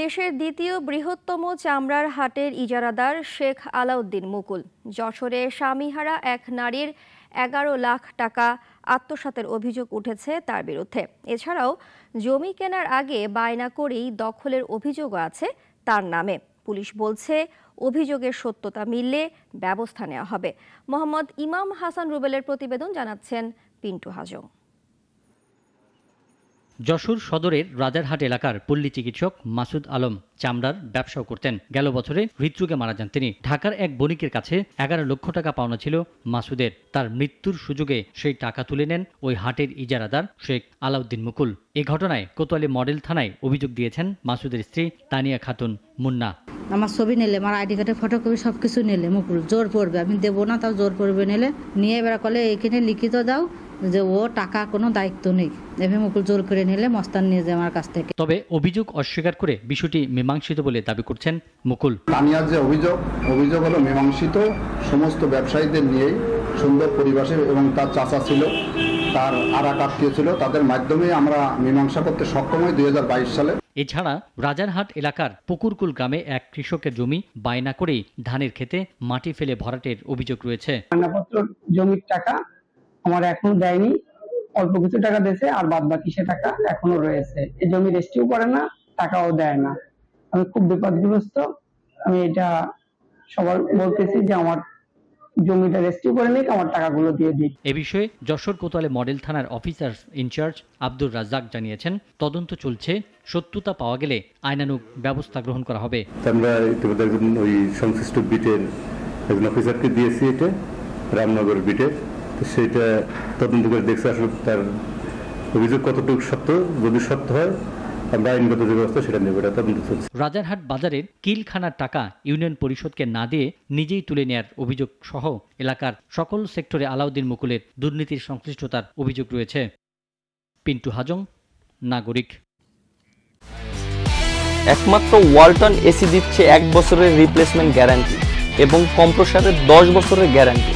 দেশের দ্বিতীয় বৃহত্তম চামড়ার হাটের ইজারাদার শেখ আলাউদ্দিন মুকুল যশোরে স্বামীহারা এক নারীর 11 লাখ টাকা আত্মসাতের অভিযোগ উঠেছে তার বিরুদ্ধে। এছাড়াও জমি কেনার আগে বায়না করেই দখলের অভিযোগও আছে তার নামে। পুলিশ বলছে অভিযোগের সত্যতা মিললে ব্যবস্থা নেওয়া হবে। মোহাম্মদ ইমাম হাসান রুবেলের প্রতিবেদন, জানাচ্ছেন পিন্টু হাজং। যশোর সদরের রাজারহাট এলাকার পল্লী চিকিৎসক মাসুদ আলম চামড়ার ব্যবসাও করতেন। গেল বছরে হৃদরোগে মারা যান তিনি। ঢাকার এক বণিকের কাছে 11 লক্ষ টাকা পাওনা ছিল মাসুদের। তার মৃত্যুর সুযোগে সেই টাকা তুলে নেন ওই হাটের ইজারাদার শেখ আলাউদ্দিন মুকুল। এই ঘটনায় কোতোয়ালি মডেল থানায় অভিযোগ দিয়েছেন মাসুদের স্ত্রী তানিয়া খাতুন মুন্না। আমার ছবি নিলে, আমার আইডি কার্ডের ফটোকপি সবকিছু নিলে মুকুল জোর পড়বে, আমি দেবো না, তাও জোর পড়বে নিলে নিয়ে এবার কলে এখানে লিখিত দাও যে ও টাকা কোনো দায়িত্ব নেই। এভাবে মুকুল জোর করে নিলে মস্তান নিয়ে যায় আমার কাছ থেকে। তবে অভিযোগ অস্বীকার করে বিষয়টি মীমাংসিত বলে দাবি করছেন মুকুল। তানিয়ার যে অভিযোগ হলো মীমাংসিত, সমস্ত ব্যবসায়ীদের নিয়েই সুন্দর পরিবেশে, এবং তার চাচা ছিল, তার আর এক আত্মীয় ছিল, তাদের মাধ্যমে আমরা মীমাংসা করতে সক্ষম হই 2022 সালে। এছাড়া রাজারহাট এলাকার পুকুরকুল গ্রামে এক কৃষকের জমি বায়না করেই ধানের খেতে মাটি ফেলে ভরাটের অভিযোগ রয়েছে। জমির টাকা আমার এখনো দেয়নি, অল্প কিছু টাকা দিয়েছে, আর বাদ বাকি সে টাকা এখনো রয়েছে। এই জমি রেজিস্ট্রিও করে না, টাকাও দেয় না। আমি খুব বিপদগ্রস্ত। আমি এটা সবার বলতেছি যে আমার জমিটা রেজিস্ট্রি করে নিক, আমার টাকাগুলো দিয়ে দিই। এ বিষয়ে যশোর কোতোয়ালি মডেল থানার অফিসার ইনচার্জ আব্দুর রাজ্জাক জানিয়েছেন, তদন্ত চলছে, সত্যতা পাওয়া গেলে আইনানুগ ব্যবস্থা গ্রহণ করা হবে। আমরা ইতিমধ্যে ওই সংশ্লিষ্ট বিটের একজন অফিসারকে দিয়েছি, এটা রামনগর বিটের, সেটা তদন্ত করে দেখছে আসলে তার অভিযোগ কতটুকু সত্য। যদি সত্য হয় আমরা আইনগত যে ব্যবস্থা সেটা নেব, এটা তদন্ত চলছে। রাজারহাট বাজারের কিলখানার টাকা ইউনিয়ন পরিষদকে না দিয়ে নিজেই তুলে নেয়ার অভিযোগ সহ এলাকার সকল সেক্টরে আলাউদ্দিন মুকুলের দুর্নীতির সংশ্লিষ্টতার অভিযোগ রয়েছে। পিন্টু হাজং, নাগরিক। একমাত্র ওয়ালটন এসি দিচ্ছে 1 বছরের রিপ্লেসমেন্ট গ্যারান্টি এবং কম্প্রেসারের 10 বছরের গ্যারান্টি।